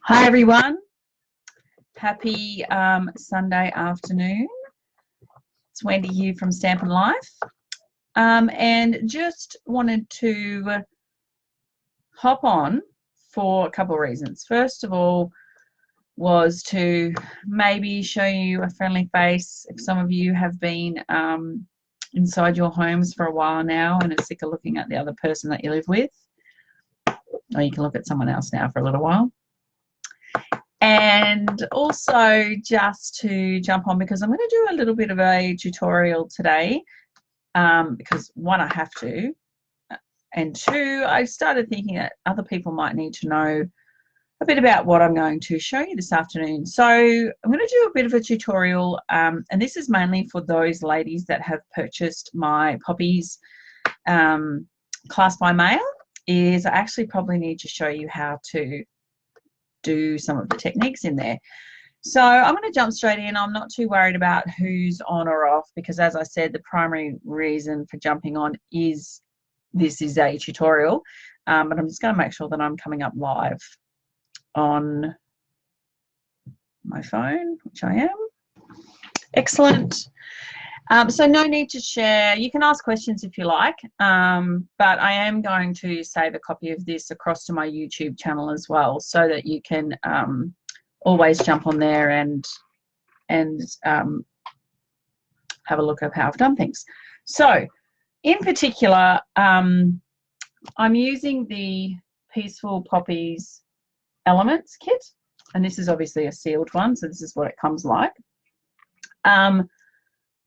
Hi everyone, happy Sunday afternoon. It's Wendy here from Stampin' Life, and just wanted to hop on for a couple of reasons. First of all was to maybe show you a friendly face if some of you have been inside your homes for a while now and are sick of looking at the other person that you live with, or you can look at someone else now for a little while. And also just to jump on, because I'm going to do a little bit of a tutorial today, because one, I have to, and two, I started thinking that other people might need to know a bit about what I'm going to show you this afternoon. So I'm going to do a bit of a tutorial, and this is mainly for those ladies that have purchased my Poppies class by mail. I actually probably need to show you how to do some of the techniques in there. So I'm going to jump straight in. I'm not too worried about who's on or off, because as I said, the primary reason for jumping on is this is a tutorial, but I'm just going to make sure that I'm coming up live on my phone, which I am. Excellent. So no need to share. You can ask questions if you like, but I am going to save a copy of this across to my YouTube channel as well, so that you can always jump on there and have a look at how I've done things. So in particular, I'm using the Peaceful Poppies Elements kit, and this is obviously a sealed one, so this is what it comes like.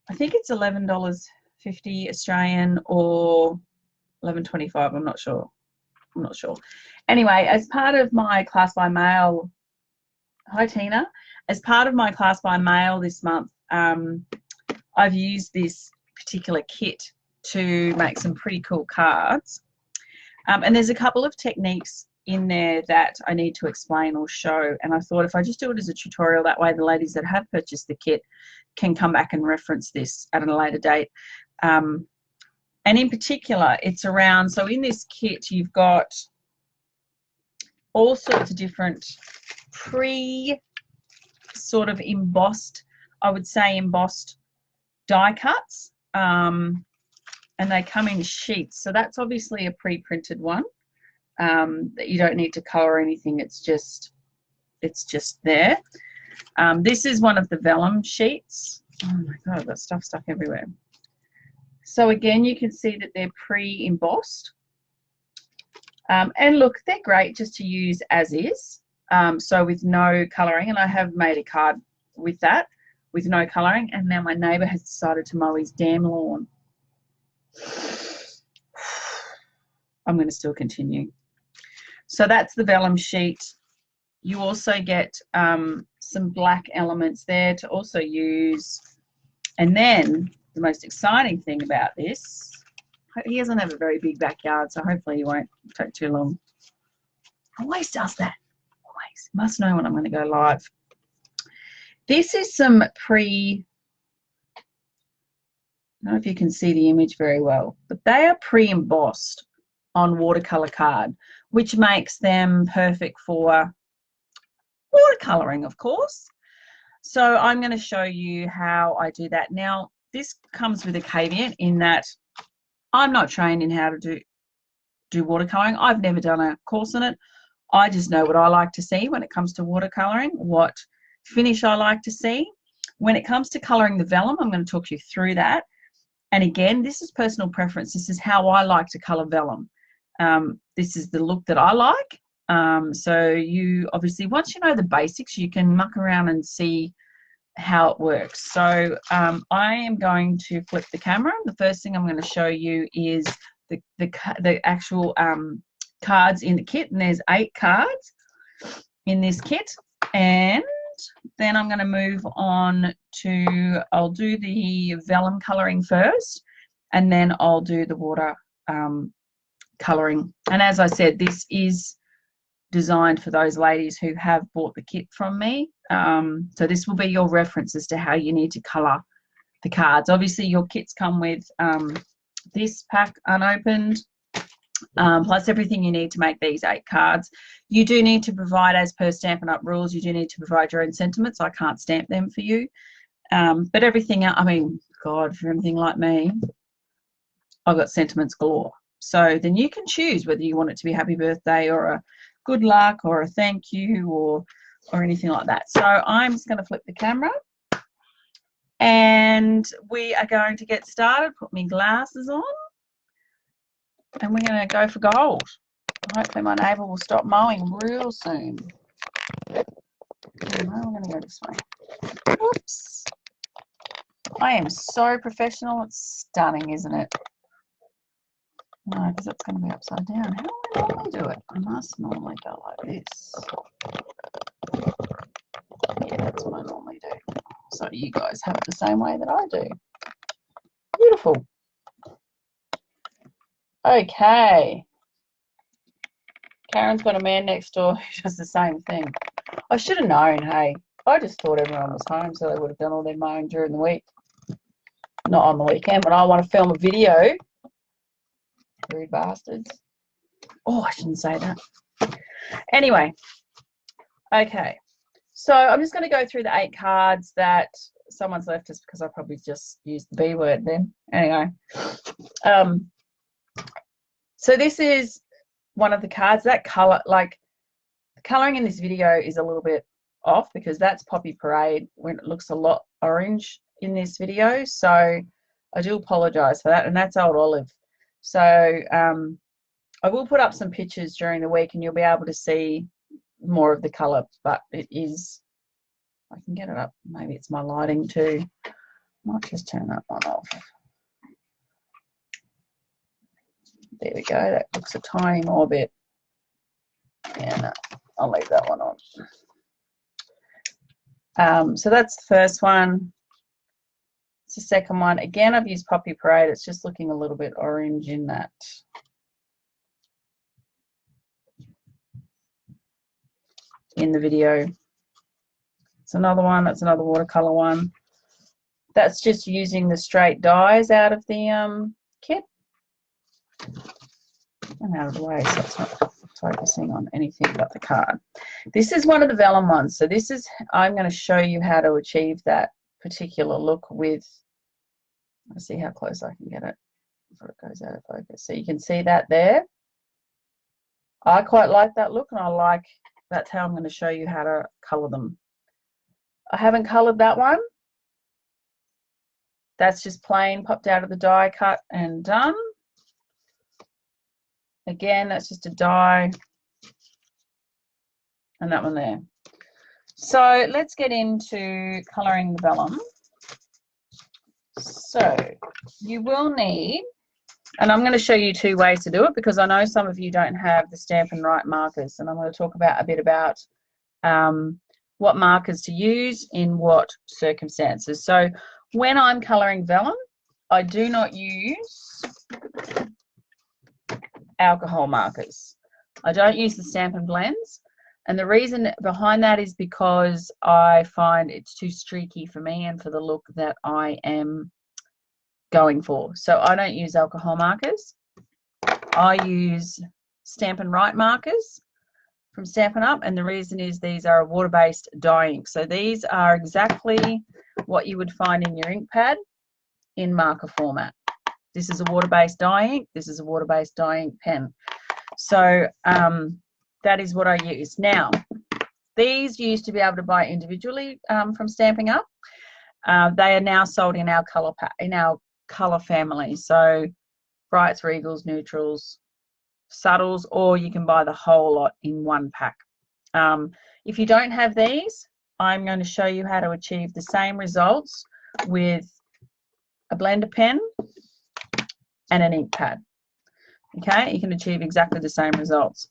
I think it's $11.50 Australian or $11.25. I'm not sure. Anyway, as part of my class by mail, hi Tina, as part of my class by mail this month, I've used this particular kit to make some pretty cool cards. And there's a couple of techniques in there that I need to explain or show, and I thought if I just do it as a tutorial, that way the ladies that have purchased the kit can come back and reference this at a later date. And in particular, it's around, so in this kit you've got all sorts of different sort of embossed, I would say embossed die cuts, and they come in sheets. So that's obviously a pre-printed one, that you don't need to color anything, it's just there. This is one of the vellum sheets. Oh my god, I've got stuff stuck everywhere. So again, you can see that they're pre-embossed, and look, they're great just to use as is, so with no coloring, and I have made a card with that with no coloring. And now my neighbor has decided to mow his damn lawn. I'm going to still continue. So that's the vellum sheet. You also get some black elements there to also use. And then the most exciting thing about this, he doesn't have a very big backyard, so hopefully he won't take too long. Always does that. Always. Must know when I'm going to go live. This is some I don't know if you can see the image very well, but they are pre-embossed on watercolor card, which makes them perfect for watercoloring, of course. So I'm going to show you how I do that. Now, this comes with a caveat in that I'm not trained in how to do watercoloring. I've never done a course on it. I just know what I like to see when it comes to watercoloring, what finish I like to see. When it comes to coloring the vellum, I'm going to talk you through that. And again, this is personal preference. This is how I like to color vellum. This is the look that I like. So you obviously, once you know the basics, you can muck around and see how it works. So I am going to flip the camera. The first thing I'm going to show you is the actual cards in the kit, and there's 8 cards in this kit. And then I'm going to move on to, I'll do the vellum coloring first, and then I'll do the water coloring. And as I said, this is designed for those ladies who have bought the kit from me. So this will be your reference as to how you need to color the cards. Obviously your kits come with this pack unopened, plus everything you need to make these 8 cards. You do need to provide, as per Stampin' Up! Rules, you do need to provide your own sentiments. I can't stamp them for you. But everything else, I mean, God, if you're anything like me, I've got sentiments galore. So then you can choose whether you want it to be happy birthday or a good luck or a thank you or anything like that. So I'm just going to flip the camera and we are going to get started. Put my glasses on and we're going to go for gold. Hopefully my neighbour will stop mowing real soon. No, I'm going to go this way. Whoops. I am so professional. It's stunning, isn't it? No, because it's going to be upside down. How do I normally do it? I must normally go like this. Yeah, that's what I normally do. So you guys have it the same way that I do. Beautiful. Okay. Karen's got a man next door who does the same thing. I should have known, hey. I just thought everyone was home, so they would have done all their mowing during the week. Not on the weekend, when I want to film a video. Rude bastards. Oh, I shouldn't say that. Anyway, okay. So I'm just going to go through the 8 cards that someone's left us because I probably just used the B word then. Anyway. So this is one of the cards. That colour, like, the colouring in this video is a little bit off because that's Poppy Parade when it looks a lot orange in this video. So I do apologise for that. And that's Old Olive. So I will put up some pictures during the week and you'll be able to see more of the colour, but it is, I can get it up, maybe it's my lighting too. I might just turn that one off. There we go, that looks a tiny more bit. Yeah, no, I'll leave that one on. So that's the first one. It's the second one. Again, I've used Poppy Parade. It's just looking a little bit orange in that. In the video. It's another one. That's another watercolor one. That's just using the straight dyes out of the kit. I'm out of the way, so it's not focusing on anything but the card. This is one of the vellum ones. So this is, I'm going to show you how to achieve that particular look with, let's see how close I can get it before it goes out of focus. So you can see that there. I quite like that look, and I like, that's how I'm going to show you how to colour them. I haven't coloured that one. That's just plain, popped out of the die cut and done. Again, that's just a die. And that one there. So let's get into colouring the vellum. So you will need, and I'm going to show you 2 ways to do it because I know some of you don't have the Stampin' Right markers, and I'm going to talk about a bit about what markers to use in what circumstances. So when I'm colouring vellum, I do not use alcohol markers. I don't use the Stampin' Blends, and the reason behind that is because I find it's too streaky for me and for the look that I am going for. So I don't use alcohol markers. I use Stampin' Right markers from Stampin' Up, and the reason is these are a water-based dye ink. So these are exactly what you would find in your ink pad in marker format. This is a water-based dye ink. This is a water-based dye ink pen. So that is what I use. Now, these you used to be able to buy individually from Stampin' Up. They are now sold in our colour family. So brights, regals, neutrals, subtles, or you can buy the whole lot in one pack. If you don't have these, I'm going to show you how to achieve the same results with a blender pen and an ink pad. Okay, you can achieve exactly the same results.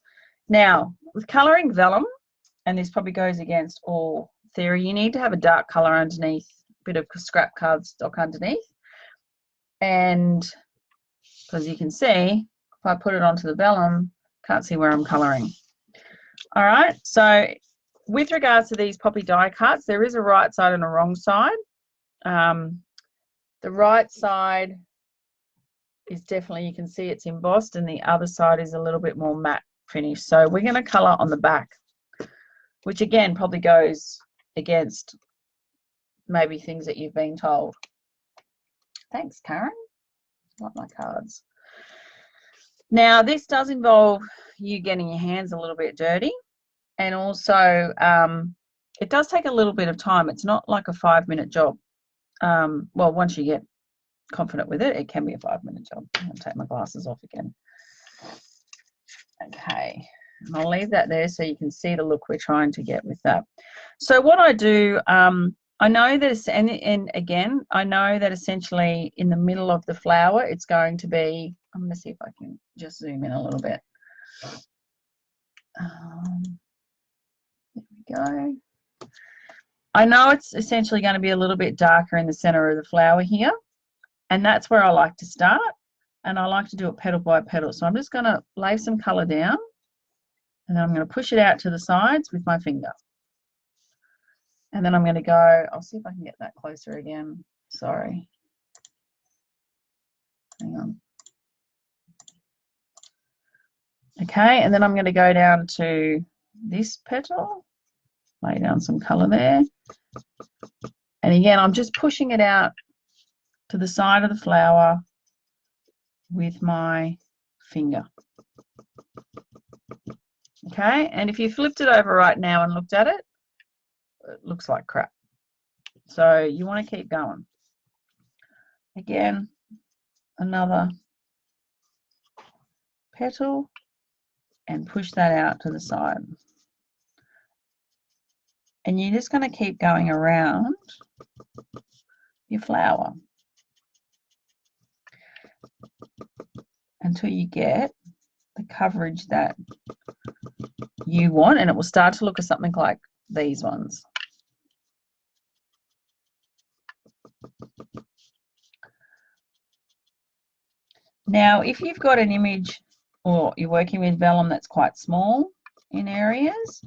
Now, with colouring vellum, and this probably goes against all theory, you need to have a dark colour underneath, a bit of scrap cardstock underneath. And as you can see, if I put it onto the vellum, can't see where I'm colouring. All right, so with regards to these poppy die cuts, there is a right side and a wrong side. The right side is definitely, you can see it's embossed, and the other side is a little bit more matte finish. So we're going to colour on the back, which again probably goes against maybe things that you've been told. Thanks, Karen. I like my cards. Now, this does involve you getting your hands a little bit dirty, and also it does take a little bit of time. It's not like a 5-minute job. Well, once you get confident with it, it can be a 5-minute job. I'm going to take my glasses off again. Okay, and I'll leave that there so you can see the look we're trying to get with that. So what I do, I know that, and again, I know that essentially in the middle of the flower, it's going to be, I'm going to see if I can just zoom in a little bit. There we go. I know it's essentially going to be a little bit darker in the center of the flower here, and that's where I like to start, and I like to do it petal by petal. So I'm just going to lay some color down, and then I'm going to push it out to the sides with my finger. And then I'm going to go, I'll see if I can get that closer again. Sorry. Hang on. Okay, and then I'm going to go down to this petal, lay down some color there. And again, I'm just pushing it out to the side of the flower with my finger. Okay, and if you flipped it over right now and looked at it, it looks like crap. So you want to keep going. Again, another petal, and push that out to the side. And you're just going to keep going around your flower until you get the coverage that you want, and it will start to look at something like these ones. Now, if you've got an image or you're working with vellum that's quite small in areas,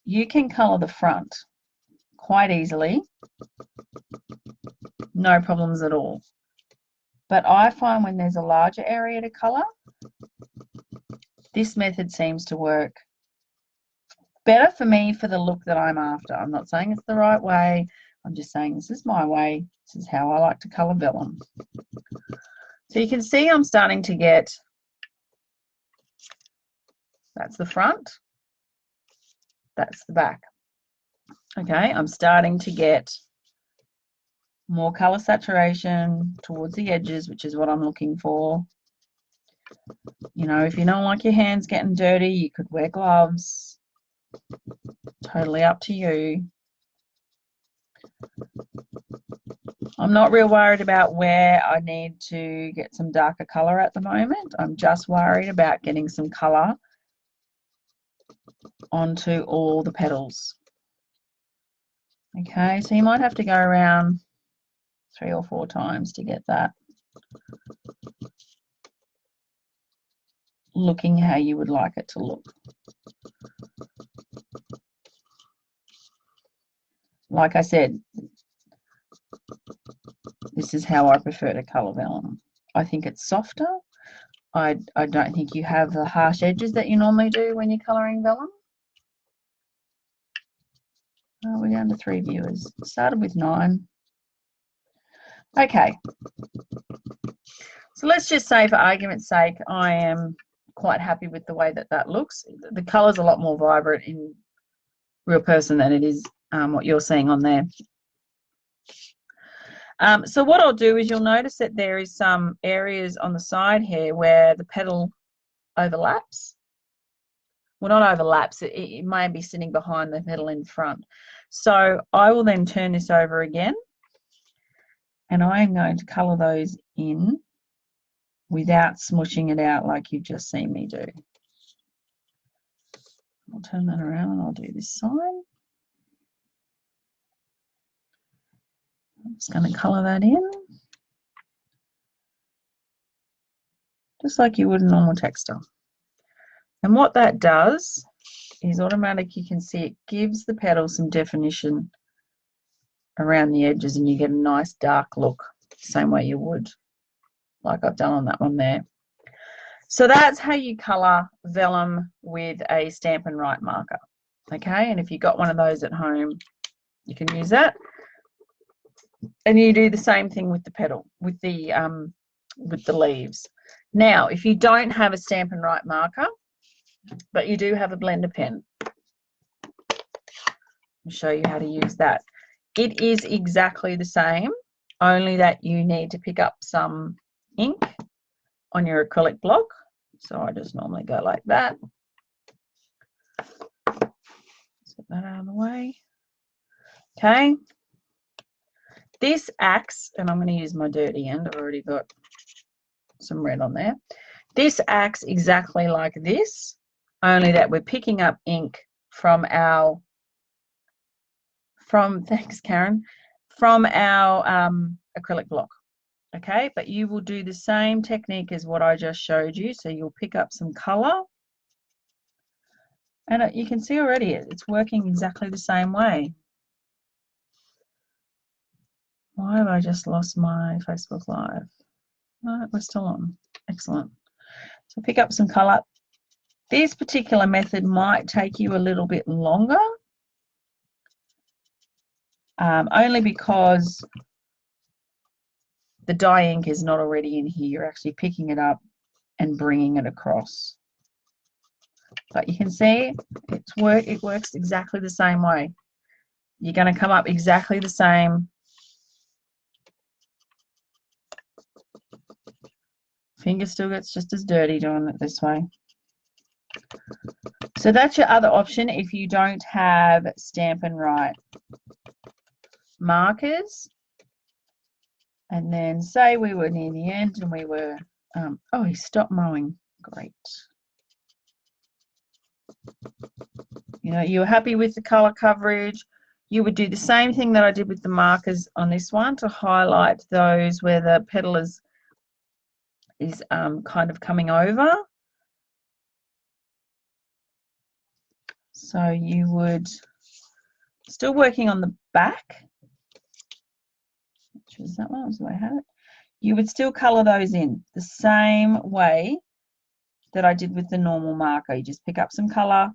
you can colour the front quite easily, no problems at all. But I find when there's a larger area to colour, this method seems to work better for me for the look that I'm after. I'm not saying it's the right way, I'm just saying this is my way, this is how I like to colour vellum. So you can see I'm starting to get, that's the front, that's the back. Okay, I'm starting to get more colour saturation towards the edges, which is what I'm looking for. You know, if you don't like your hands getting dirty, you could wear gloves. Totally up to you. I'm not real worried about where I need to get some darker colour at the moment. I'm just worried about getting some colour onto all the petals. Okay, so you might have to go around 3 or 4 times to get that looking how you would like it to look. Like I said, this is how I prefer to colour vellum. I think it's softer. I don't think you have the harsh edges that you normally do when you're colouring vellum. We're down to 3 viewers. Started with 9. Okay. So let's just say, for argument's sake, I am quite happy with the way that that looks. The colour's a lot more vibrant in real person than it is what you're seeing on there. So what I'll do is, you'll notice that there is some areas on the side here where the petal overlaps. Well, not overlaps, it may be sitting behind the petal in front. So I will then turn this over again, and I am going to colour those in without smushing it out like you've just seen me do. I'll turn that around and I'll do this side. I'm just going to colour that in, just like you would a normal texture. And what that does is automatic, you can see it gives the petal some definition around the edges, and you get a nice dark look, same way you would like I've done on that one there. So that's how you colour vellum with a Stampin' Write marker. Okay, and if you've got one of those at home, you can use that. And you do the same thing with the petal, with the leaves. Now, if you don't have a Stampin' Write marker, but you do have a blender pen, I'll show you how to use that. It is exactly the same, only that you need to pick up some ink on your acrylic block. So I just normally go like that. Let's get that out of the way. Okay. This acts, and I'm going to use my dirty end. I've already got some red on there. This acts exactly like this, only that we're picking up ink from our, thanks Karen, from our acrylic block. Okay, but you will do the same technique as what I just showed you. So you'll pick up some colour, and you can see already it's working exactly the same way. Why have I just lost my Facebook Live? No, we're still on. Excellent. So pick up some colour. This particular method might take you a little bit longer, only because the dye ink is not already in here. You're actually picking it up and bringing it across. But you can see it works exactly the same way. You're going to come up exactly the same. Finger still gets just as dirty doing it this way. So that's your other option if you don't have Stampin' Write markers. And then say we were near the end and we were, oh, he stopped mowing. Great. You know, you're happy with the color coverage. You would do the same thing that I did with the markers on this one to highlight those where the petal is kind of coming over. So you would, still working on the back, which was that one, was the way I had it. You would still colour those in the same way that I did with the normal marker. You just pick up some colour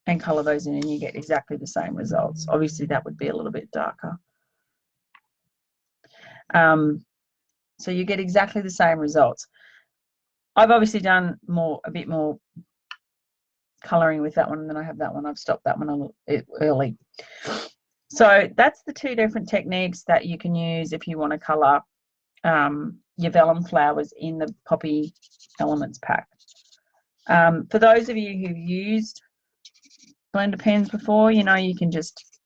and colour those in and you get exactly the same results. Obviously that would be a little bit darker. So you get exactly the same results. I've obviously done a bit more colouring with that one, and then I have that one. I've stopped that one a little early. So that's the two different techniques that you can use if you want to colour your vellum flowers in the Poppy Elements pack. For those of you who've used blender pens before, you know you can just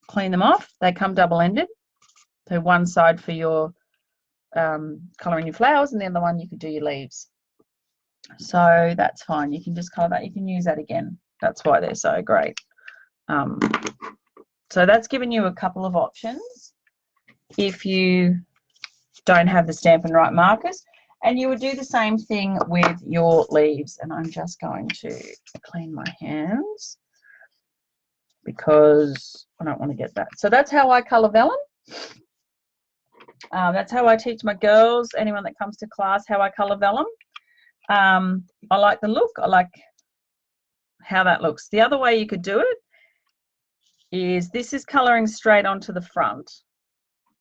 clean them off. They come double-ended. So one side for your colouring your flowers, and the other one you could do your leaves. So that's fine. You can just colour that. You can use that again. That's why they're so great. So that's given you a couple of options if you don't have the Stampin' Write markers. And you would do the same thing with your leaves. And I'm just going to clean my hands because I don't want to get that. So that's how I colour vellum. That's how I teach my girls, anyone that comes to class, how I colour vellum. I like the look. I like how that looks. The other way you could do it is this is colouring straight onto the front.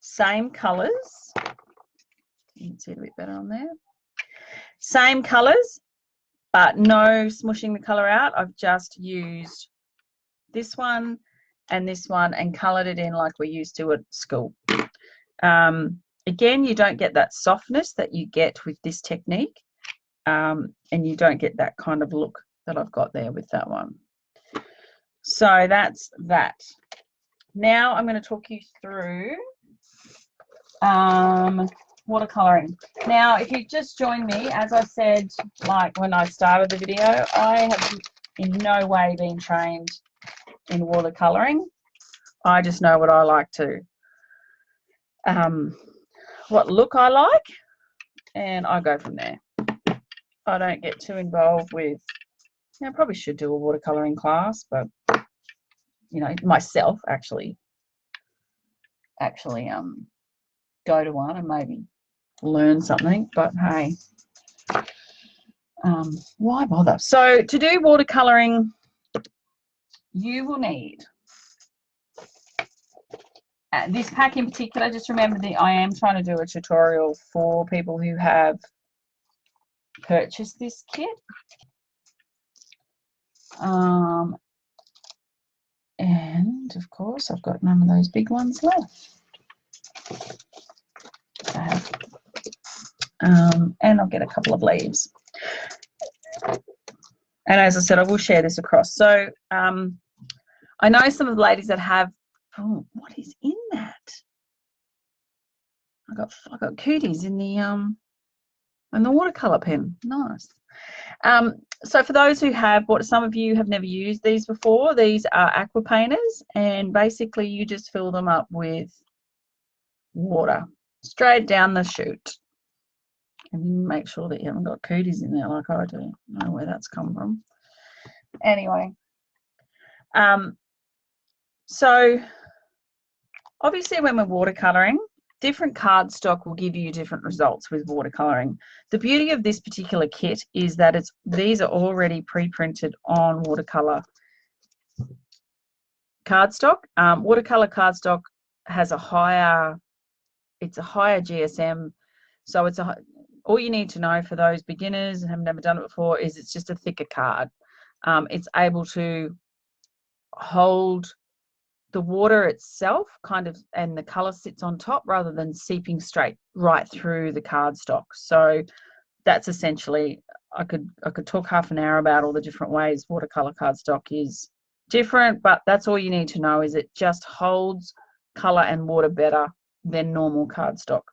Same colours. You can see it a bit better on there. Same colours, but no smushing the colour out. I've just used this one and coloured it in like we used to at school. Again, you don't get that softness that you get with this technique, and you don't get that kind of look that I've got there with that one. So that's that. Now I'm going to talk you through watercolouring. Now, if you've just joined me, as I said, like when I started the video, I have in no way been trained in watercolouring. I just know what I like to, what look I like, and I go from there. I don't get too involved with, you know, I probably should do a watercolouring class, but, you know, myself actually. actually go to one and maybe learn something, but hey, why bother? So to do watercolouring, you will need this pack in particular. Just remember that I am trying to do a tutorial for people who have purchased this kit. And of course I've got none of those big ones left. And I'll get a couple of leaves. And as I said, I will share this across. So I know some of the ladies that have, oh, what is in that? I got cooties in the watercolor pen. Nice. So for those who have, some of you have never used these before, these are aqua painters, and basically you just fill them up with water straight down the chute. And make sure that you haven't got cooties in there like I do. I don't know where that's come from. Anyway, so obviously when we're watercolouring, different cardstock will give you different results with watercolouring. The beauty of this particular kit is that these are already pre-printed on watercolour cardstock. Watercolour cardstock has a higher GSM, so all you need to know for those beginners and have never done it before is it's just a thicker card. It's able to hold the water itself and the color sits on top rather than seeping straight right through the cardstock. So that's essentially, I could talk half an hour about all the different ways watercolor cardstock is different, but that's all you need to know is it just holds color and water better than normal cardstock.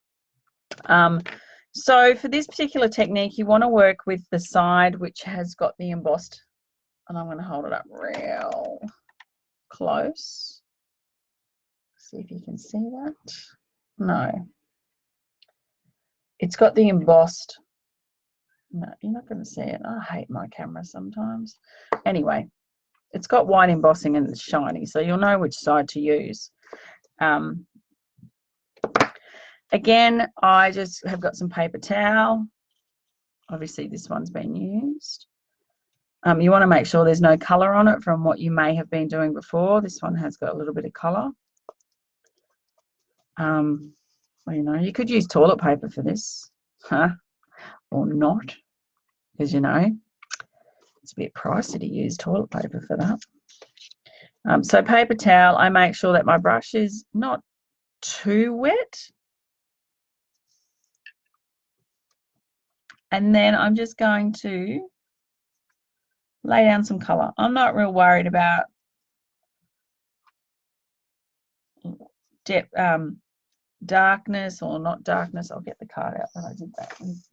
So for this particular technique, you want to work with the side which has got the embossed, and I'm going to hold it up real close. See if you can see that. No. It's got the embossed. No, you're not going to see it. I hate my camera sometimes. Anyway, it's got white embossing and it's shiny, so you'll know which side to use. Again, I just have got some paper towel. Obviously, this one's been used. You want to make sure there's no colour on it from what you may have been doing before. This one has got a little bit of colour. Well, you know, you could use toilet paper for this, or not, because, you know, it's a bit pricey to use toilet paper for that. So paper towel, I make sure that my brush is not too wet. And then I'm just going to lay down some colour. I'm not real worried about darkness or not darkness. I'll get the card out that I did that with.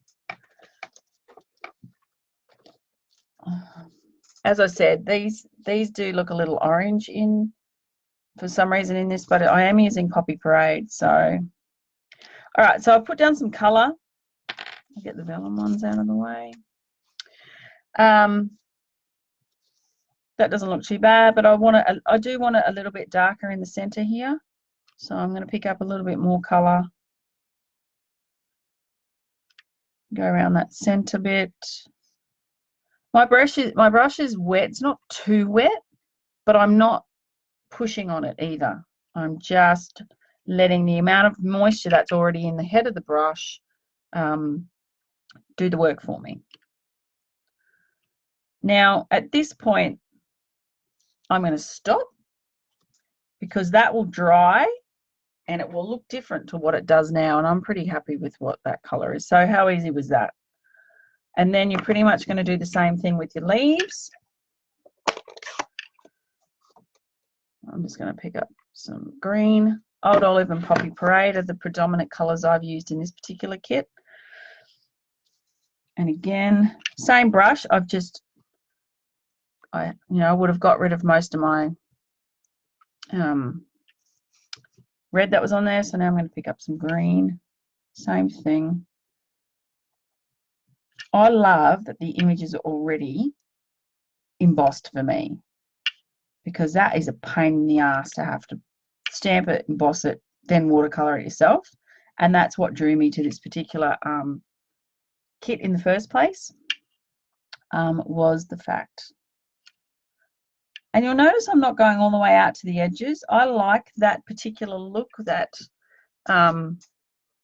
As I said, these do look a little orange for some reason in this, but I am using Poppy Parade. So, all right, so I've put down some colour. I'll get the vellum ones out of the way. That doesn't look too bad, but I do want it a little bit darker in the center here. So I'm going to pick up a little bit more colour. Go around that center bit. My brush is wet. It's not too wet, but I'm not pushing on it either. I'm just letting the amount of moisture that's already in the head of the brush do the work for me. Now, at this point, I'm going to stop because that will dry and it will look different to what it does now, and I'm pretty happy with what that colour is. So how easy was that? And then you're pretty much going to do the same thing with your leaves. I'm just going to pick up some green. Old Olive and Poppy Parade are the predominant colours I've used in this particular kit. And again, same brush. I would have got rid of most of my red that was on there. So now I'm going to pick up some green. Same thing. I love that the images are already embossed for me, because that is a pain in the ass to have to stamp it, emboss it, then watercolor it yourself. And that's what drew me to this particular kit in the first place, was the fact. And you'll notice I'm not going all the way out to the edges. I like that particular look, that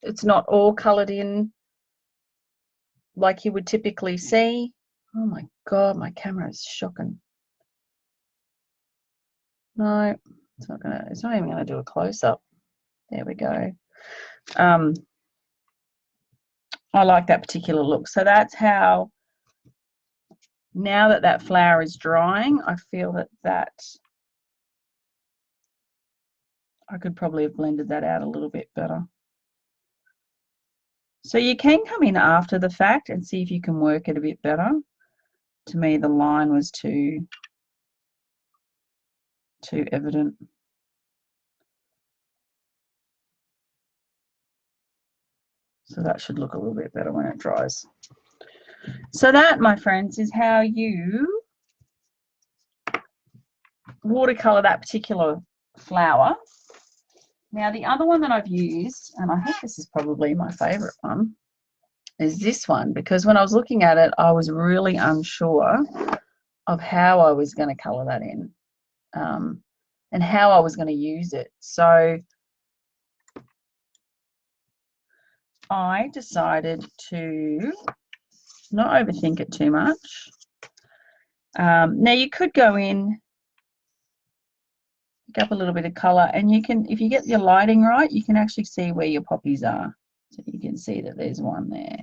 it's not all coloured in like you would typically see. Oh my God, my camera is shocking. No, it's not even gonna do a close-up. There we go. I like that particular look. So that's how, now that that flower is drying, I feel that I could probably have blended that out a little bit better. So you can come in after the fact and see if you can work it a bit better. To me, the line was too evident. So that should look a little bit better when it dries. So that, my friends, is how you watercolor that particular flower. Now, the other one that I've used, and I think this is probably my favorite one, is this one, because when I was looking at it, I was really unsure of how I was going to color that in, and how I was going to use it. So I decided to not overthink it too much. Now you could go in, pick up a little bit of color, and you can, if you get your lighting right, you can actually see where your poppies are. So you can see that there's one there.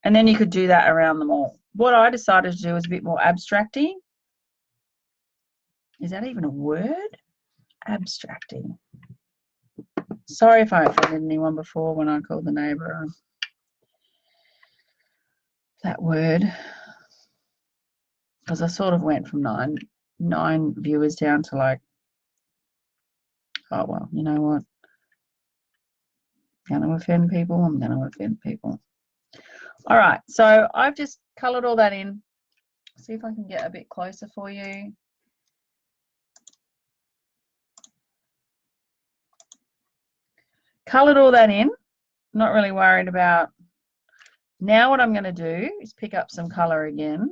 And then you could do that around them all. What I decided to do was a bit more abstracting. Is that even a word? Abstracting. Sorry if I offended anyone before when I called the neighbour that word, because I sort of went from nine viewers down to like, oh well, you know what? I'm going to offend people. I'm going to offend people. All right, so I've just coloured all that in. See if I can get a bit closer for you. Coloured all that in. Not really worried about. Now what I'm going to do is pick up some colour again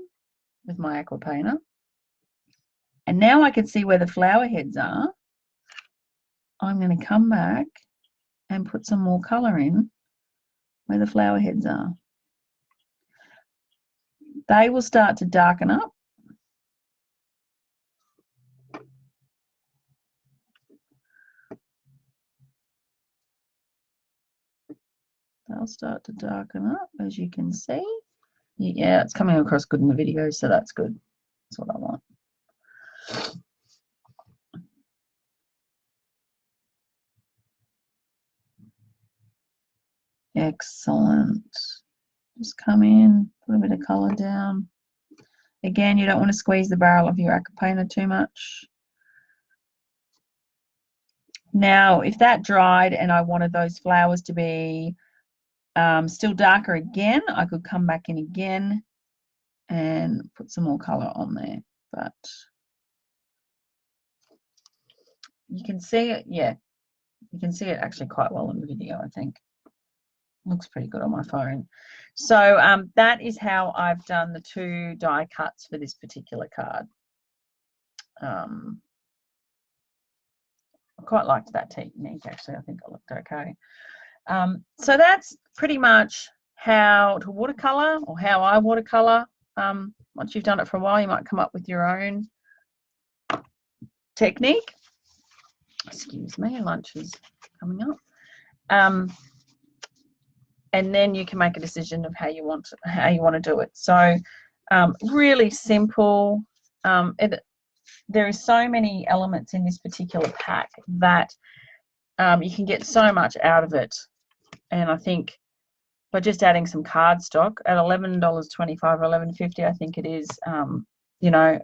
with my aqua painter. And now I can see where the flower heads are. I'm going to come back and put some more colour in where the flower heads are. They will start to darken up. They'll start to darken up, as you can see. Yeah, it's coming across good in the video, so that's good. That's what I want. Excellent. Just come in, put a bit of colour down. Again, you don't want to squeeze the barrel of your aqua painter too much. Now, if that dried and I wanted those flowers to be still darker again, I could come back in again and put some more colour on there. But you can see it, yeah, you can see it actually quite well in the video, I think. Looks pretty good on my phone. So that is how I've done the 2 die cuts for this particular card. I quite liked that technique, actually. I think it looked okay. So that's pretty much how to watercolor, or how I watercolor. Once you've done it for a while, you might come up with your own technique. Excuse me, lunch is coming up. And then you can make a decision of how you want to do it. So really simple. There are so many elements in this particular pack that you can get so much out of it. And I think by just adding some cardstock at $11.25 or $11.50, I think it is, you know,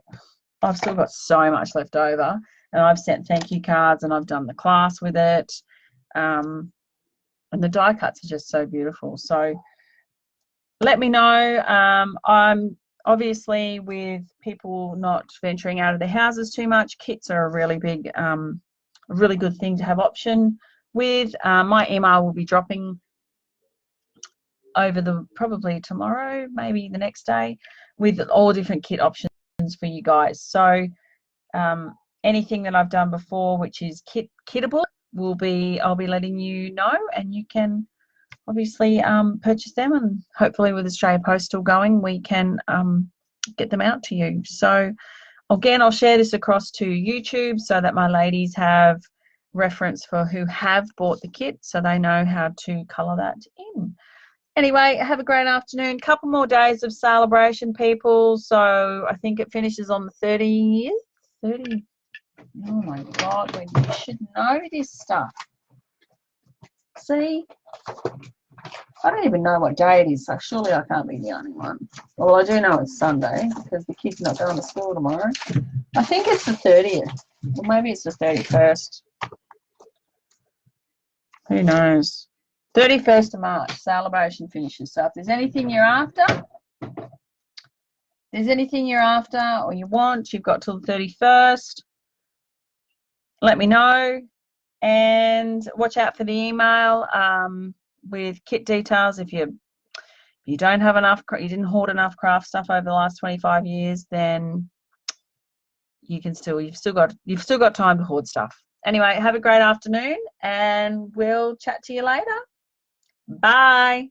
I've still got so much left over, and I've sent thank you cards, and I've done the class with it. And the die cuts are just so beautiful. So let me know. I'm obviously, with people not venturing out of their houses too much, kits are a really big, a really good thing to have option with my email will be dropping over probably tomorrow, maybe the next day, with all different kit options for you guys. So anything that I've done before, which is kittable, I'll be letting you know, and you can obviously purchase them, and hopefully with Australia Post still going, we can get them out to you. So again, I'll share this across to YouTube so that my ladies have reference for who have bought the kit, so they know how to colour that in. Anyway, have a great afternoon. Couple more days of celebration, people. So I think it finishes on the 30th. 30. Oh my God, you should know this stuff. See? I don't even know what day it is, so surely I can't be the only one. Well, I do know it's Sunday because the kid's not going to school tomorrow. I think it's the 30th. Or maybe it's the 31st. Who knows? 31st of March, celebration finishes. So if there's anything you're after, or you want, you've got till the 31st. Let me know, and watch out for the email with kit details. If you don't have enough, you didn't hoard enough craft stuff over the last 25 years, then you've still got time to hoard stuff. Anyway, have a great afternoon, and we'll chat to you later. Bye.